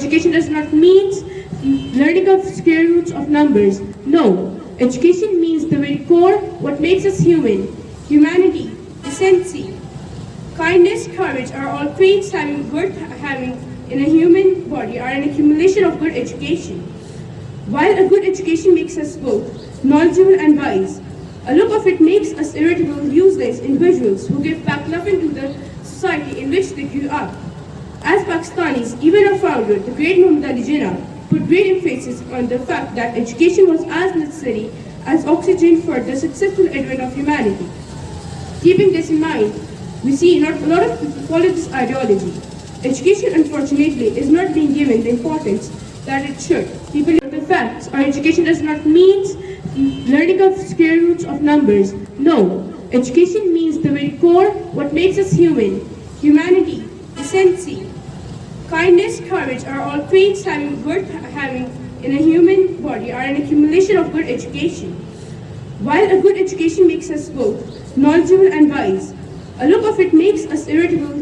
education does not mean learning of square roots of numbers. No, education means the very core, what makes us human. Humanity, decency, kindness, courage are all traits having in a human body are an accumulation of good education. While a good education makes us both knowledgeable and wise, a look of it makes us irritable, useless individuals who give back nothing to the society in which they grew up. As Pakistanis, even our founder, the great Muhammad Ali Jinnah, put great emphasis on the fact that education was as necessary as oxygen for the successful advent of humanity. Keeping this in mind, we see not a lot of people follow this ideology. Education, unfortunately, is not being given the importance that it should. People know the facts. Our education does not mean learning of square roots of numbers. No, education means the very core, what makes us human. Humanity, decency, kindness, courage are all traits having in a human body are an accumulation of good education. While a good education makes us both knowledgeable and wise, a look of it makes us irritable,